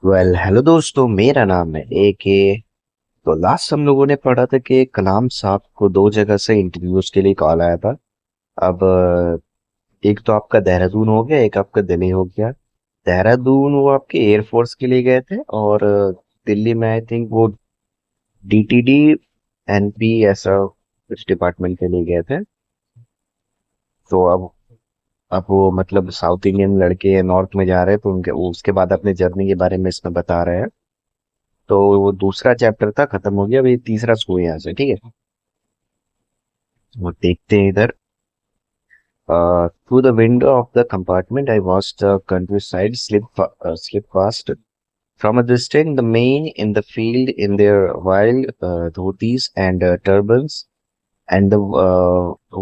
Hello दोस्तों, मेरा नाम है AK। तो लास्ट हम लोगों ने पढ़ा था कि कलाम साहब को दो जगह से इंटरव्यूज के लिए कॉल आया था। अब एक तो आपका देहरादून हो गया, एक आपका दिल्ली हो गया। देहरादून वो आपके एयरफोर्स के लिए गए थे, और दिल्ली में आई थिंक वो DTD NP ऐसा कुछ डिपार्टमेंट के लिए गए थे। तो अब वो मतलब साउथ इंडियन लड़के नॉर्थ में जा रहे हैं, तो उनके उसके बाद अपने जर्नी के बारे में इसमें बता रहे हैं। तो वो दूसरा चैप्टर था, खत्म हो गया। अभी तीसरा शुरू है यहाँ से, ठीक है। वो देखते हैं इधर। Through the window of the compartment, I watched the countryside slip past. From a distance, the men in the field in their wild dhotis and turbans, and the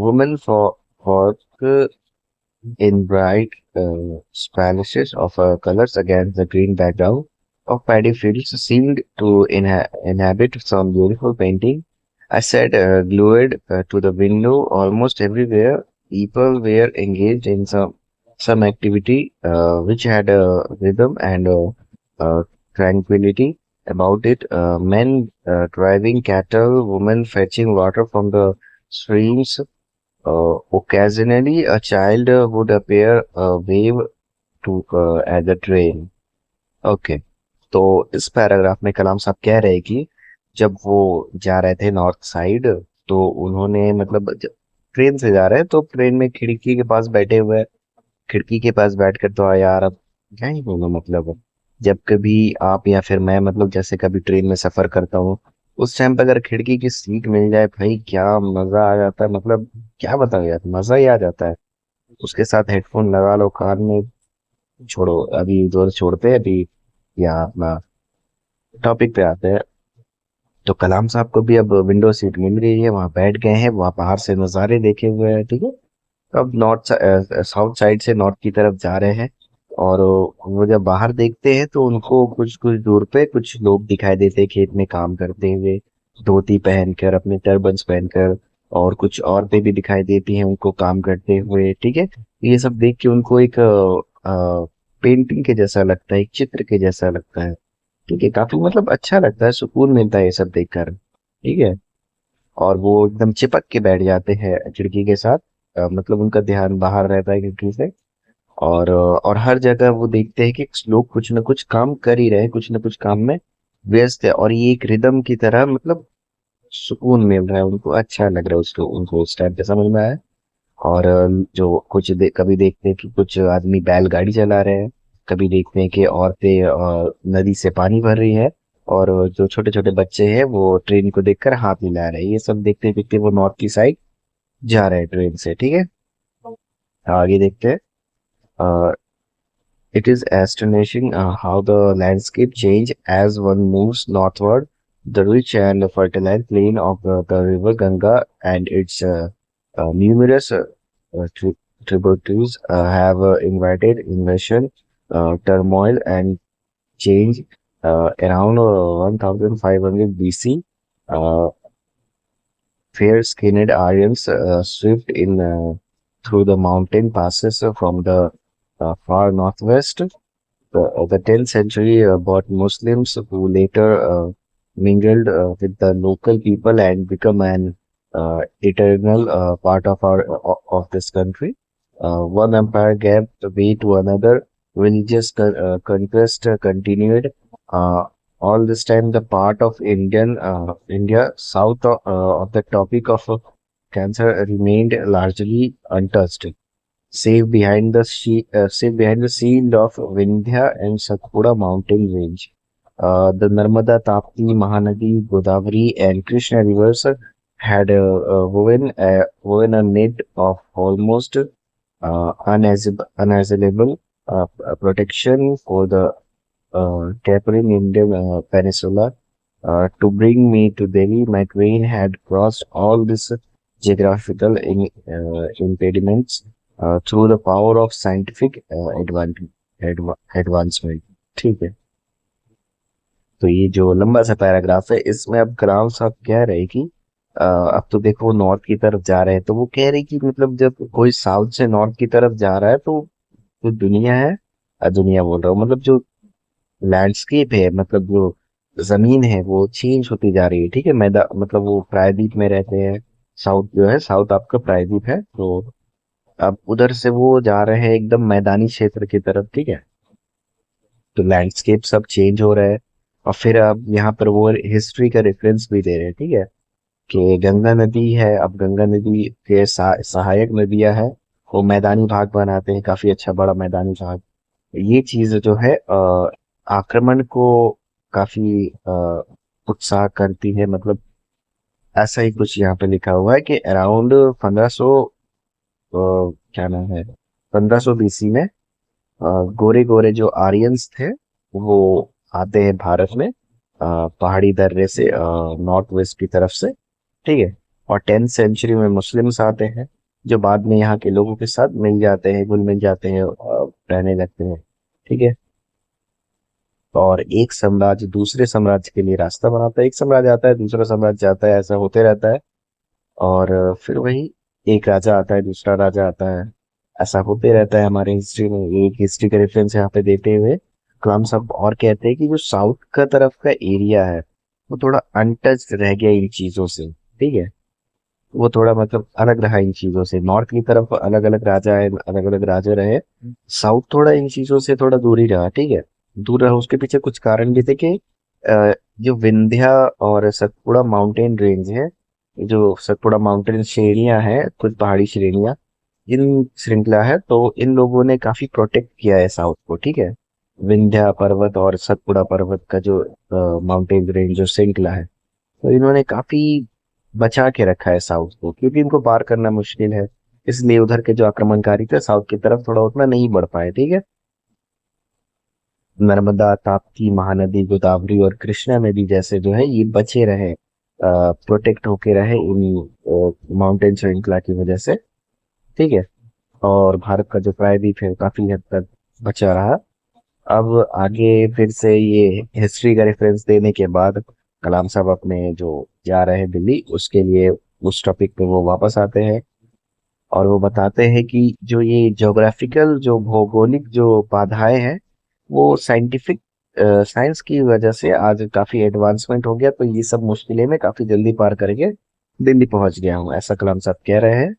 women for in bright splashes of colors against the green background of paddy fields seemed to inhabit some beautiful painting. I sat glued to the window. Almost everywhere, people were engaged in some activity which had a rhythm and tranquility about it. Men driving cattle, women fetching water from the streams. Occasionally, a child would appear, wave to at the train. Okay. तो इस paragraph में कलाम साहब कह रहे हैं कि जब वो जा रहे थे नॉर्थ साइड, तो उन्होंने मतलब ट्रेन से जा रहे हैं, तो ट्रेन में खिड़की के पास बैठे हुए हैं। खिड़की के पास बैठकर तो यार, अब क्या ही बोलूं मतलब। जब कभी आप या फिर मैं मतलब जैसे कभी ट्रेन में सफर करता हूँ, उस टाइम पे अगर खिड़की की सीट मिल जाए, भाई क्या मजा आ जाता है। मतलब क्या बताऊं यार, मजा ही आ जाता है। उसके साथ हेडफोन लगा लो कान में। छोड़ो, अभी इधर छोड़ते हैं अभी। यहाँ अपना टॉपिक पे आते हैं। तो कलाम साहब को भी अब विंडो सीट मिल रही है, वहां बैठ गए हैं, वहां बाहर से नजारे देखे हुए हैं, ठीक है। अब साउथ साइड से नॉर्थ की तरफ जा रहे हैं। और वो जब बाहर देखते हैं तो उनको कुछ कुछ दूर पे कुछ लोग दिखाई देते हैं, खेत में काम करते हुए, धोती पहनकर, अपने टर्बन्स पहनकर। और कुछ औरतें भी दिखाई देती हैं उनको काम करते हुए, ठीक है। ये सब देख के उनको एक पेंटिंग के जैसा लगता है, एक चित्र के जैसा लगता है। ठीक है, काफी मतलब अच्छा लगता है, सुकून मिलता है ये सब देखकर, ठीक है। और वो एकदम चिपक के बैठ जाते हैं खिड़की के साथ। मतलब उनका ध्यान बाहर रहता है खिड़की से। और हर जगह वो देखते हैं कि लोग कुछ ना कुछ काम कर ही रहे हैं, कुछ ना कुछ काम में व्यस्त है। और ये एक रिदम की तरह मतलब सुकून मिल रहा है उनको, अच्छा लग रहा है उसको, उनको उस टाइम पे समझ में आया। और जो कभी देखते हैं कि कुछ आदमी बैलगाड़ी चला रहे हैं। कभी देखते हैं कि औरतें नदी से पानी भर रही है। और जो छोटे छोटे बच्चे हैं वो ट्रेन को देखकर हाथ मिला रहे हैं। ये सब देखते देखते वो नॉर्थ की साइड जा रहे हैं ट्रेन से, ठीक है। आगे देखते हैं। It is astonishing how the landscape change as one moves northward. The rich and fertile plain of the river Ganga and its numerous tributaries have invited invasion, turmoil, and change. Around 1500 BC, uh, fair-skinned Aryans swept in through the mountain passes from the far northwest. The 10th century brought Muslims who later mingled with the local people and become an eternal part of our of this country. One empire gave way to another. Religious conquest continued. Uh, all this time, the part of India south of the topic of cancer remained largely untouched, save behind the shield of Vindhya and Satpura mountain range. The Narmada, Tapti, Mahanadi, Godavari, and Krishna rivers had woven a net of almost unassailable protection for the tapering Indian peninsula. To bring me to Delhi, my train had crossed all these geographical impediments through the power of scientific advancement, ठीक है। तो ये जो लंबा सा paragraph है, इसमें अब कलाम साहब कह रहे हैं कि अब तो देखो वो नॉर्थ की तरफ जा रहे हैं, तो वो कह रहे हैं कि मतलब जब कोई साउथ से नॉर्थ की तरफ जा रहा है, तो जो दुनिया है, दुनिया बोल रहा हूँ मतलब जो लैंडस्केप है, मतलब जो जमीन है वो चेंज होती जा रही है, ठीक है। मतलब वो प्रायद्वीप में रहते हैं। साउथ जो है, साउथ आपका प्रायद्वीप है, तो अब उधर से वो जा रहे हैं एकदम मैदानी क्षेत्र की तरफ, ठीक है। तो लैंडस्केप सब चेंज हो रहा है। और फिर अब यहाँ पर वो हिस्ट्री का रेफरेंस भी दे रहे हैं, ठीक है, कि गंगा नदी है। अब गंगा नदी के सहायक नदियां हैं, वो मैदानी भाग बनाते हैं, काफी अच्छा बड़ा मैदानी भाग। ये चीज जो है आक्रमण को काफी उत्साह करती है, मतलब ऐसा ही कुछ यहाँ पे लिखा हुआ है कि अराउंड 1500, क्या नाम है, 1500 बीसी में गोरे गोरे जो आर्यंस थे वो आते हैं भारत में, पहाड़ी दर्रे से, नॉर्थ वेस्ट की तरफ से, ठीक है। और 10th सेंचुरी में मुस्लिम्स आते हैं, जो बाद में यहाँ के लोगों के साथ मिल जाते हैं, घुल मिल जाते हैं, रहने लगते हैं, ठीक है। और एक साम्राज्य दूसरे साम्राज्य के लिए रास्ता बनाता है, एक साम्राज्य आता है, दूसरा साम्राज्य जाता है, ऐसा होते रहता है। और फिर वही, एक राजा आता है, दूसरा राजा आता है, ऐसा होते रहता है हमारे हिस्ट्री में। एक हिस्ट्री का रेफरेंस यहाँ पे देते हुए कलाम साहब और कहते हैं कि जो साउथ का तरफ का एरिया है वो थोड़ा अनटच्ड रह गया इन चीजों से, ठीक है। वो थोड़ा मतलब अलग रहा इन चीजों से। नॉर्थ की तरफ अलग अलग राजा है, अलग अलग राजा रहे। साउथ थोड़ा इन चीजों से थोड़ा दूर ही रहा, ठीक है। दूर रहा, उसके पीछे कुछ कारण भी थे कि जो विंध्या और सतपुड़ा माउंटेन रेंज है, जो सतपुड़ा माउंटेन श्रेणियां हैं, कुछ पहाड़ी श्रेणियां, इन श्रृंखला है, तो इन लोगों ने काफी प्रोटेक्ट किया है साउथ को, ठीक है। विंध्या पर्वत और सतपुड़ा पर्वत का जो माउंटेन रेंज जो श्रृंखला है, तो इन्होंने काफी बचा के रखा है साउथ को, क्योंकि इनको पार करना मुश्किल है। इसलिए उधर के जो आक्रमणकारी थे साउथ की तरफ थोड़ा उतना नहीं बढ़ पाए, ठीक है। नर्मदा, ताप्ती, महानदी, गोदावरी और कृष्णा नदी जैसे जो है ये बचे रहे, प्रोटेक्ट होके रहे इन माउंटेन श्रृंखला की वजह से, ठीक है। और भारत का जो प्रायद्वीप है काफी हद तक बचा रहा। अब आगे फिर से ये हिस्ट्री का रेफरेंस देने के बाद कलाम साहब अपने जो जा रहे हैं दिल्ली उसके लिए, उस टॉपिक पे वो वापस आते हैं। और वो बताते हैं कि जो ये ज्योग्राफिकल जो भौगोलिक जो बाधाएं हैं, वो साइंटिफिक साइंस की वजह से आज काफी एडवांसमेंट हो गया, तो ये सब मुश्किलें मैं काफी जल्दी पार करके दिल्ली पहुंच गया हूँ, ऐसा कलाम साहब कह रहे हैं।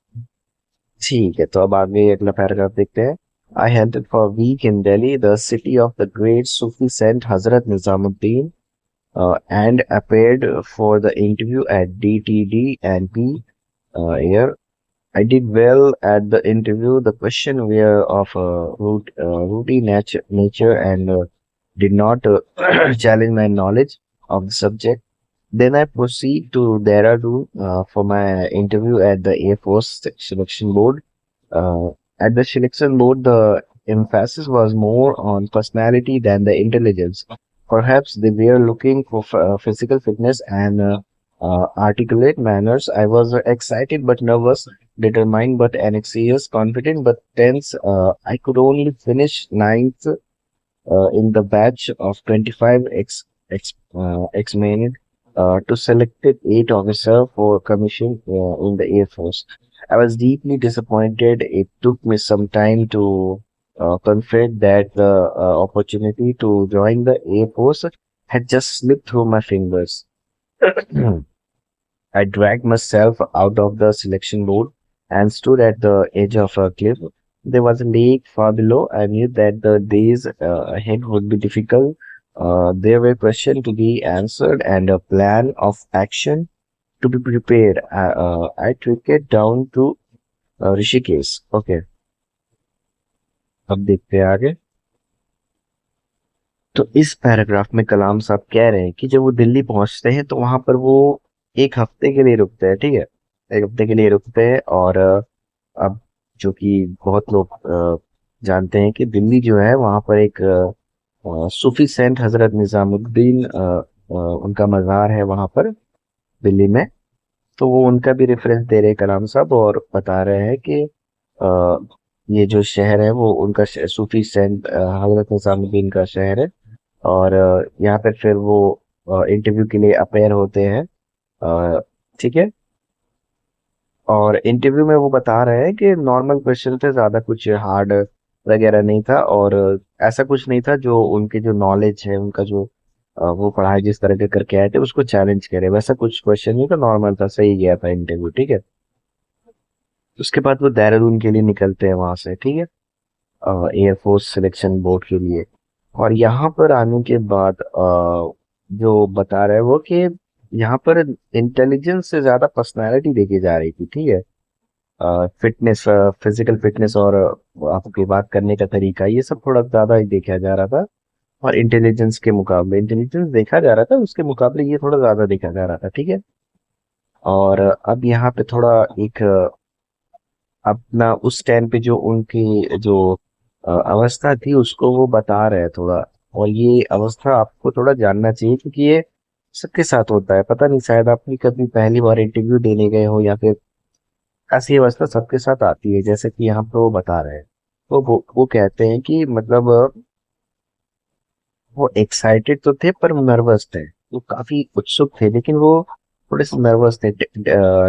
ठीक है, तो अब आगे अगला पैराग्राफ देखते हैं। आई हेल्टेड for a week in Delhi, the city of the great Sufi saint Hazrat Nizamuddin, and appeared for the interview at DTD and P here. I did well at the interview. The question were of routine nature and did not challenge my knowledge of the subject. Then I proceed to Dehradun for my interview at the Air Force Selection Board. Uh, at the selection board, the emphasis was more on personality than the intelligence. Perhaps they were looking for physical fitness and articulate manners. I was excited but nervous, determined but anxious, confident but tense. I could only finish ninth in the batch of 25 ex-men to selected 8 officers for commission in the Air Force. I was deeply disappointed. It took me some time to confront that the opportunity to join the Air Force had just slipped through my fingers. I dragged myself out of the selection board and stood at the edge of a cliff. There was a lake far below. I knew that the days ahead would be difficult. There were questions to be answered and a plan of action to be prepared. I took it down to Rishikesh. Okay, अब देखते हैं आगे। तो इस paragraph में कलाम साहब कह रहे हैं कि जब वो दिल्ली पहुंचते हैं तो वहां पर वो एक हफ्ते के लिए रुकते हैं, ठीक है। एक हफ्ते के लिए रुकते हैं, और अब जो कि बहुत लोग जानते हैं कि दिल्ली जो है वहां पर एक सूफी सेंट हजरत निजामुद्दीन, उनका मज़ार है वहां पर दिल्ली में। तो वो उनका भी रेफरेंस दे रहे हैं कलाम साहब, और बता रहे हैं कि अ, ये जो शहर है वो उनका सूफी सेंट हजरत निजामुद्दीन का शहर है। और यहाँ पर फिर वो इंटरव्यू के लिए अपेयर होते हैं, ठीक है। और इंटरव्यू में वो बता रहे हैं कि नॉर्मल क्वेश्चन थे, ज्यादा कुछ हार्ड वगैरह नहीं था, और ऐसा कुछ नहीं था जो उनके जो नॉलेज है, उनका जो वो पढ़ाई जिस तरह के करके आए थे उसको चैलेंज करे, वैसा कुछ क्वेश्चन नहीं था, नॉर्मल था, सही गया था इंटरव्यू, ठीक है। उसके बाद वो देहरादून के लिए निकलते हैं वहां से, ठीक है, एयरफोर्स सिलेक्शन बोर्ड के लिए। और यहाँ पर आने के बाद जो बता रहे हैं वो कि यहाँ पर इंटेलिजेंस से ज्यादा पर्सनालिटी देखी जा रही थी, ठीक है। फिटनेस, फिजिकल फिटनेस और आपकी बात करने का तरीका, ये सब थोड़ा ज्यादा ही देखा जा रहा था। और इंटेलिजेंस के मुकाबले, इंटेलिजेंस देखा जा रहा था, उसके मुकाबले ये थोड़ा ज्यादा देखा जा रहा था, ठीक है। और अब यहाँ पे थोड़ा एक अपना उस टाइम पे जो उनकी जो अवस्था थी उसको वो बता रहे हैं थोड़ा। और ये अवस्था आपको थोड़ा जानना चाहिए, क्योंकि ये सबके साथ होता है, पता नहीं शायद आप भी कभी पहली बार इंटरव्यू देने गए हो, या फिर ऐसी अवस्था सबके साथ आती है, जैसे कि यहाँ पे वो बता रहे हैं। तो वो कहते हैं कि मतलब वो एक्साइटेड तो थे पर नर्वस थे, वो काफी उत्सुक थे, लेकिन वो थोड़े से नर्वस थे।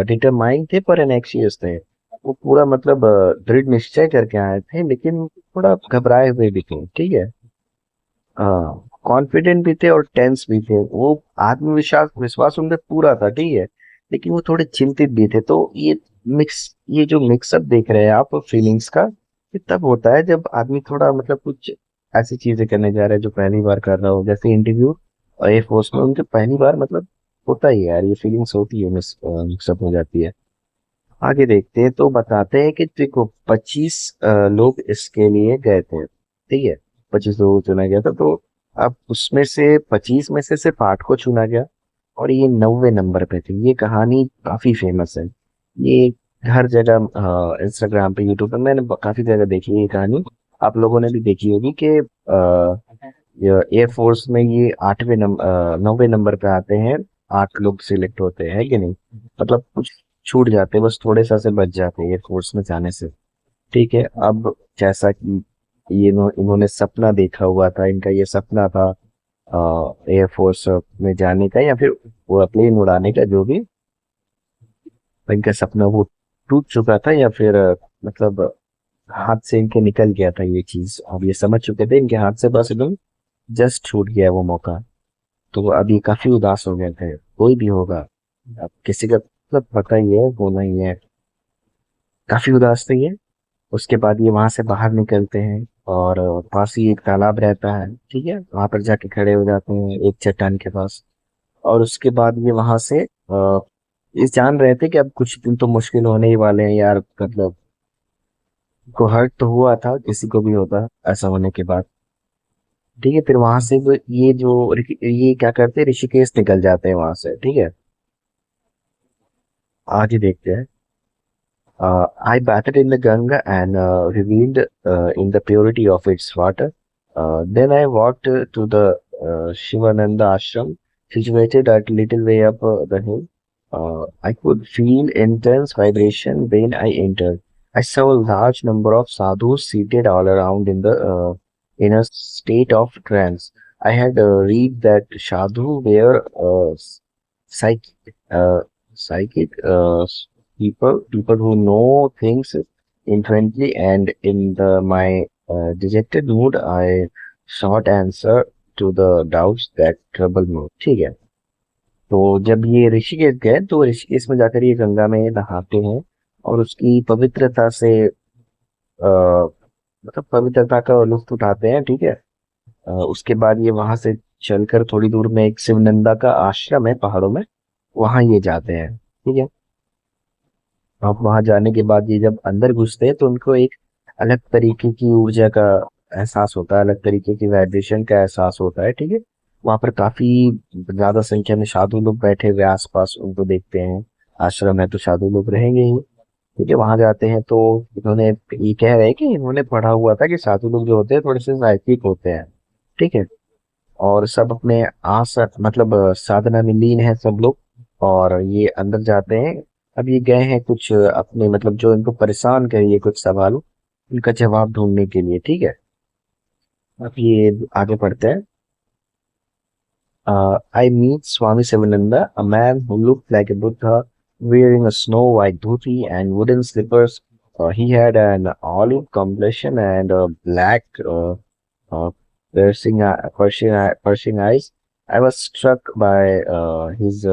डिटरमाइंड थे पर एनेक्सियस थे। वो पूरा मतलब दृढ़ निश्चय करके आए थे, लेकिन थोड़ा घबराए हुए भी थे, ठीक है। हाँ, कॉन्फिडेंट भी थे और टेंस भी थे, वो आत्मविश्वास विश्वास उनमें पूरा था, ठीक है। लेकिन वो थोड़े चिंतित भी थे। तो ये जो मिक्सअप देख रहे हैं आप फीलिंग्स का, ये तब होता है जब आदमी थोड़ा मतलब कुछ ऐसी चीजें करने जा रहा है जो पहली बार कर रहा हो, जैसे इंटरव्यू और एयरफोर्स में उनके पहली बार मतलब होता ही है यार, ये फीलिंग्स होती है, मिक्सअप हो जाती है। आगे देखते हैं तो बताते हैं कि देखो 25 लोग इसके लिए गए थे, ठीक है। 25 लोगों को चुना गया था, तो अब उसमें से 25 में से सिर्फ 8 को चुना गया। और ये 90 नंबर पे थी। ये कहानी काफी फेमस है। ये हर जगह इंस्टाग्राम पे, यूट्यूब पे मैंने काफी जगह देखी है ये कहानी। आप लोगों ने भी देखी होगी कि एयरफोर्स में ये 90 नंबर पे आते हैं, 8 लोग सिलेक्ट होते हैं कि नहीं, मतलब कुछ छूट जाते हैं, बस थोड़े सा से बच जाते हैं एयरफोर्स में जाने से, ठीक है। अब जैसा कि इन्होंने सपना देखा हुआ था, इनका ये सपना था एयरफोर्स में जाने का, या फिर वो प्लेन उड़ाने का, जो भी इनका सपना वो टूट चुका था, या फिर मतलब हाथ से इनके निकल गया था ये चीज। अब ये समझ चुके थे इनके हाथ से, बस एकदम जस्ट छूट गया वो मौका। तो अब ये काफी उदास हो गए थे, कोई भी होगा, अब किसी का मतलब पता ही है, होना ही है। काफी उदास थे ये। उसके बाद ये वहां से बाहर निकलते हैं, और पास ही एक तालाब रहता है, ठीक है, वहां पर जाके खड़े हो जाते हैं एक चट्टान के पास। और उसके बाद ये वहां से ये जान रहे थे कि अब कुछ दिन तो मुश्किल होने ही वाले हैं यार, मतलब को हर्ट तो हुआ था, किसी को भी होता ऐसा होने के बाद, ठीक है। फिर वहां से ये क्या करते हैं, ऋषिकेश निकल जाते हैं वहां से, ठीक है। आगे देखते हैं। I bathed in the Ganga and revealed in the purity of its water. Then I walked to the Shivananda ashram, situated at little way up the hill. I could feel intense vibration when I entered. I saw a large number of sadhus seated all around in a state of trance. I had read that sadhu were psychic, psychic people who know things infinitely, and in my dejected mood I sought answer to the doubts that troubled me, ठीक है। तो जब ये ऋषिकेश गए तो ऋषिकेश में जाकर ये गंगा में नहाते हैं, और उसकी पवित्रता से मतलब पवित्रता का लुत्फ उठाते हैं, ठीक है। उसके बाद ये वहां से चलकर थोड़ी दूर में एक शिवनंदा का आश्रम है पहाड़ों में, वहां ये जाते हैं, ठीक है। अब वहां जाने के बाद ये जब अंदर घुसते हैं तो उनको एक अलग तरीके की ऊर्जा का एहसास होता है, अलग तरीके की वाइब्रेशन का एहसास होता है, ठीक है। वहां पर काफी ज्यादा संख्या में साधु लोग बैठे हुए आसपास उनको देखते हैं। आश्रम है तो साधु लोग रहेंगे ही, ठीक है। वहां जाते हैं तो इन्होंने ये कह रहे हैं कि इन्होंने पढ़ा हुआ था कि साधु लोग जो होते हैं थोड़े से सात्विक होते हैं, ठीक है। और सब अपने आस मतलब साधना में लीन है सब लोग। और ये अंदर जाते हैं। अब ये गए हैं कुछ अपने मतलब जो इनको परेशान करिए कुछ सवाल, उनका जवाब ढूंढने के लिए, ठीक है। अब ये आगे पढ़ते हैं। I meet Swami Sivananda, a man who looked like a Buddha, wearing a snow white dhoti and wooden slippers. He had an olive complexion and black uh, piercing eyes. I was struck by his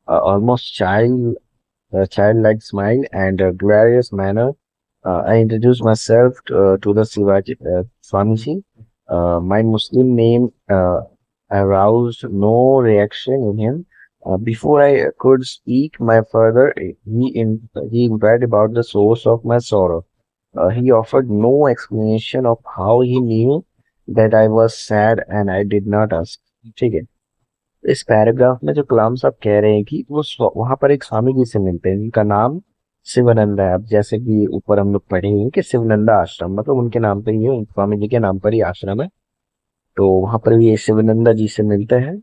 almost childlike smile and glorious manner. I introduced myself to the Shivaji Swamiji. My Muslim name aroused no reaction in him. Before I could speak, my father he inquired about the source of my sorrow. He offered no explanation of how he knew that I was sad and I did not ask. ठीक है। इस paragraph में जो कलाम साहब कह रहे हैं कि वो वहां पर एक स्वामी जी से मिलते हैं जिनका नाम शिवानंदा है। अब जैसे कि ऊपर हम लोग पढ़े हैं कि शिवानंदा आश्रम मतलब उनके नाम पर ही है, उन स्वामी जी के नाम पर ही आश्रम है। तो वहां पर भी ये शिवानंदा जी से मिलते हैं।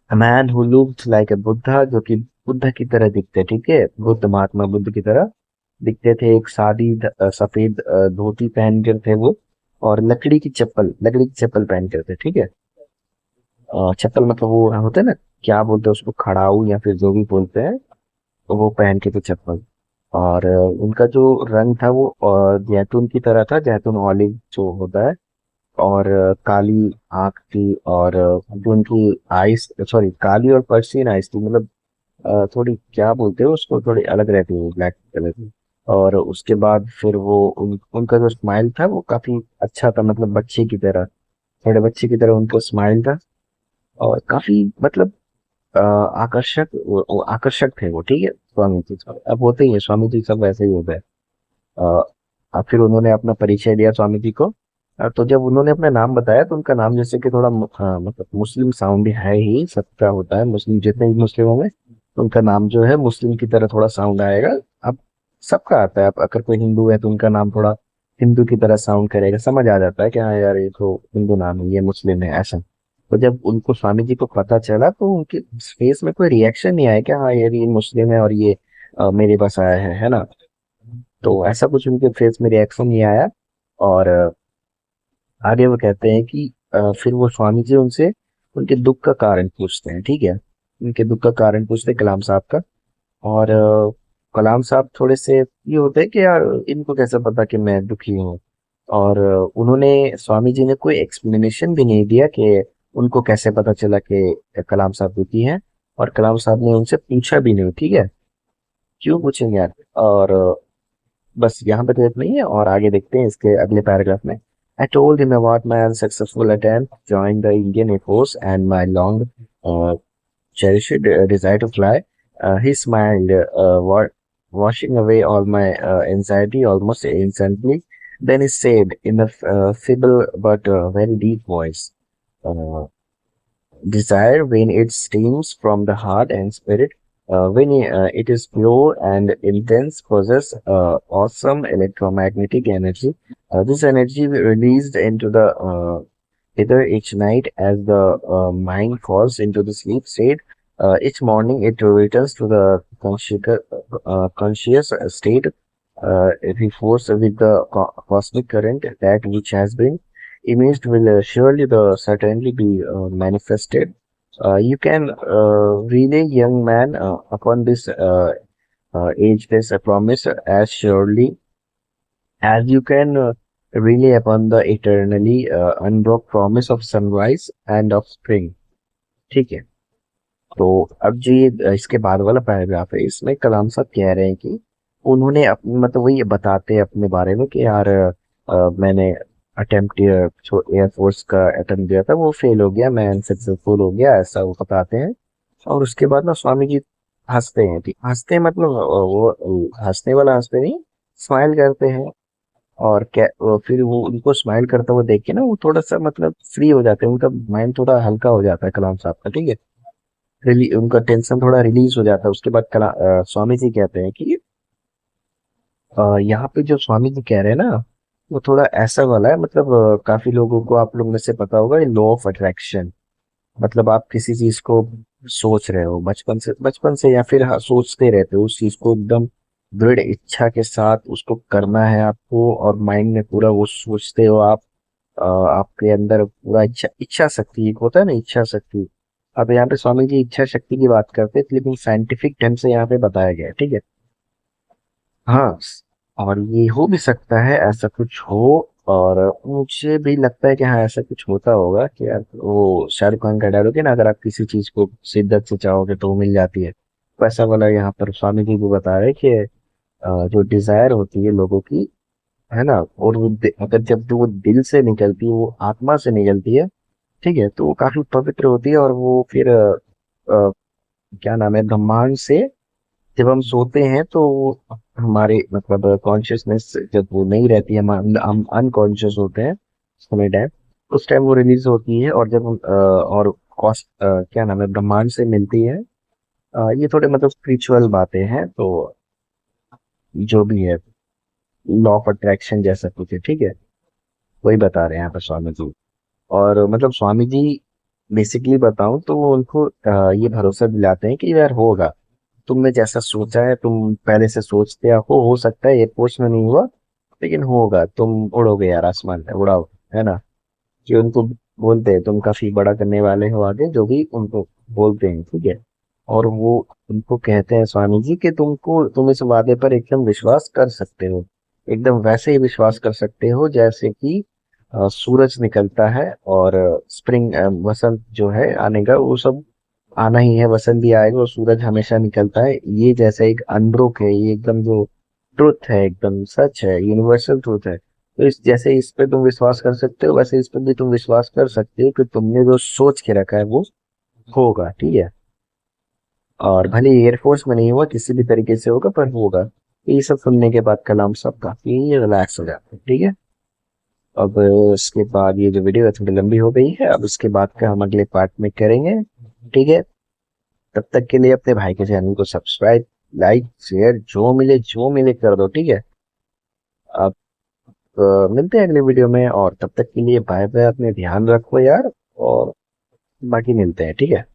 A man who looked like अ बुद्धा, जो कि बुद्ध की तरह दिखते, ठीक है, बुद्ध महात्मा बुद्ध की तरह दिखते थे। एक सफेद धोती पहन कर थे वो, और लकड़ी की चप्पल पहन कर थे, ठीक है। चप्पल मतलब वो होता है ना, क्या बोलते हैं उसको, खड़ाऊ या फिर जो भी बोलते हैं, तो वो पहन के थे चप्पल। और उनका जो रंग था वो जैतून की तरह था, जैतून ऑलिव जो होता है। और काली आंख थी, और जो उनकी आइस, सॉरी, काली और पर्सियन आइस थी, मतलब थोड़ी क्या बोलते हैं उसको, थोड़ी अलग रहती है, ब्लैक कलर की। और उसके बाद फिर उनका जो स्माइल था वो काफी अच्छा था, मतलब बच्चे की तरह, थोड़े बच्चे की तरह उनका स्माइल था। और काफी मतलब आकर्षक थे वो, ठीक है, स्वामी जी। अब होते ही है स्वामी जी, सब वैसे ही होता है। फिर उन्होंने अपना परिचय दिया स्वामी जी को। तो जब उन्होंने अपना नाम बताया तो उनका नाम जैसे कि थोड़ा मतलब मुस्लिम साउंड है ही, सबका होता है, मुस्लिम जितने भी मुस्लिमों में, तो उनका नाम जो है मुस्लिम की तरह थोड़ा साउंड आएगा। अब सबका आता है, अब अगर कोई हिंदू है तो उनका नाम थोड़ा हिंदू की तरह साउंड करेगा, समझ आ जाता है कि हाँ यार ये तो हिंदू नाम है, ये मुस्लिम है, ऐसा। तो जब उनको स्वामी जी को पता चला तो उनके फेस में कोई रिएक्शन नहीं आया कि हाँ यार ये मुस्लिम है और ये मेरे पास आया है ना। तो ऐसा कुछ उनके फेस में रिएक्शन नहीं आया। और आगे वो कहते हैं कि फिर वो स्वामी जी उनसे उनके दुख का कारण पूछते हैं, ठीक है, उनके दुख का कारण पूछते हैं कलाम साहब का। और कलाम साहब थोड़े से ये होते हैं कि यार इनको कैसे पता कि मैं दुखी हूँ। और उन्होंने, स्वामी जी ने कोई एक्सप्लेनेशन भी नहीं दिया कि उनको कैसे पता चला कि कलाम साहब दुखी हैं। और कलाम साहब ने उनसे पूछा भी नहीं, ठीक है, क्यों पूछेंगे यार। और बस यहाँ पे तो इतना ही है, और आगे देखते हैं इसके अगले पैराग्राफ में। I told him about my unsuccessful attempt to join the Indian Air Force and my long uh, cherished desire to fly. He smiled, washing away all my anxiety almost instantly. Then he said in a feeble but very deep voice, uh, desire, when it steams from the heart and spirit, when it is pure and intense, possess awesome electromagnetic energy. This energy released into the ether each night as the mind falls into the sleep state. Each morning it returns to the conscious state, reinforced with the cosmic current that which has been imaged will surely the certainly be manifested. You can relay, young man, upon this age this promise as surely as you can relay upon the eternally unbroken promise of sunrise and of spring. ठीक है। तो अब जो ये इसके बाद वाला paragraph है, इसमें कलाम साहब कह रहे हैं कि उन्होंने मतलब वही बताते हैं अपने बारे में कि यार मैंने अटेम्प्ट एयरफोर्स का अटेम्प्ट दिया था, वो फेल हो गया, मैं अनसक्सेसफुल हो गया, ऐसा वो बताते हैं। और उसके बाद ना स्वामी जी हंसते हैं, ठीक, हंसते हैं मतलब वो हंसने वाला हंसते नहीं, स्माइल करते हैं। और क्या फिर वो उनको स्माइल करते हुए देख के ना वो थोड़ा सा मतलब फ्री हो जाते हैं, उनका माइंड थोड़ा हल्का हो जाता है कलाम साहब का, ठीक है। उनका टेंशन थोड़ा रिलीज हो जाता है। उसके बाद स्वामी जी कहते हैं कि यहाँ पे जो स्वामी जी कह रहे हैं ना, वो थोड़ा ऐसा वाला है, मतलब काफी लोगों को, आप लोग में से पता होगा, ये लॉ ऑफ अट्रैक्शन। मतलब आप किसी चीज को सोच रहे हो बचपन से या फिर हाँ, सोचते रहते हो उस चीज को एकदम दृढ़ इच्छा के साथ, उसको करना है आपको, और माइंड में पूरा वो सोचते हो आप। आपके अंदर पूरा इच्छा इच्छा शक्ति, एक होता है ना इच्छा शक्ति, अब यहाँ पे स्वामी जी इच्छा शक्ति की बात करते हैं, लेकिन साइंटिफिक ढंग से यहाँ पे बताया गया है, ठीक है। हाँ, और ये हो भी सकता है ऐसा कुछ हो। और मुझे भी लगता है कि हाँ ऐसा कुछ होता होगा कि यार वो शाहरुख खान का डायलॉग है ना, अगर आप किसी चीज को शिद्दत से चाहोगे तो वो मिल जाती है, वैसा वाला यहाँ पर स्वामी जी भी बता रहे हैं कि जो डिजायर होती है लोगों की, है ना, और वो अगर जब वो दिल से निकलती है, वो आत्मा से निकलती है, ठीक है, तो वो काफी पवित्र होती है। और वो फिर क्या नाम है, ब्रह्मांड से जब हम सोते हैं तो हमारे मतलब कॉन्शियसनेस जब वो नहीं रहती है, हम अनकॉन्शियस होते हैं समय टाइम, उस टाइम वो रिलीज होती है। और जब हम और कॉस्ट क्या नाम है, ब्रह्मांड से मिलती है। ये थोड़े मतलब स्पिरिचुअल बातें हैं, तो जो भी है लॉ ऑफ अट्रैक्शन जैसा कुछ है, ठीक है, वही बता रहे हैं यहाँ पर स्वामी जी। और मतलब स्वामी जी बेसिकली बताऊं तो वो उनको ये भरोसा दिलाते हैं कि यार होगा, तुमने जैसा सोचा है, तुम पहले से सोचते हो सकता है एयरपोर्ट्स में नहीं हुआ, लेकिन होगा, तुम उड़ोगे यार, आसमान में उड़ाओ, है ना। कि उनको बोलते हैं तुम काफी बड़ा करने वाले हो आगे, जो भी उनको बोलते हैं, ठीक है। और वो उनको कहते हैं स्वामी जी कि तुम इस वादे पर एकदम विश्वास कर सकते हो, एकदम वैसे ही विश्वास कर सकते हो जैसे कि सूरज निकलता है, और स्प्रिंग वसंत जो है आने का, वो सब आना ही है, वसंत भी आएगा और सूरज हमेशा निकलता है, ये जैसे एक अनब्रोक है, ये एकदम जो ट्रुथ है, एकदम सच है, यूनिवर्सल ट्रुथ है। तो इस जैसे इस पे तुम विश्वास कर सकते हो, वैसे इस पे भी तुम विश्वास कर सकते हो कि तुमने जो सोच के रखा है वो होगा, ठीक है। और भले एयरफोर्स में नहीं हुआ, किसी भी तरीके से होगा, पर होगा। तो ये सब सुनने के बाद कल हम सब काफी रिलैक्स हो जाते हैं, ठीक है। अब इसके बाद ये जो वीडियो है थोड़ी लंबी हो गई है, अब इसके बाद का हम अगले पार्ट में करेंगे, ठीक है। तब तक के लिए अपने भाई के चैनल को सब्सक्राइब, लाइक, शेयर, जो मिले कर दो, ठीक है। अब मिलते हैं अगले वीडियो में, और तब तक के लिए बाय बाय, अपने ध्यान रखो यार, और बाकी मिलते हैं, ठीक है।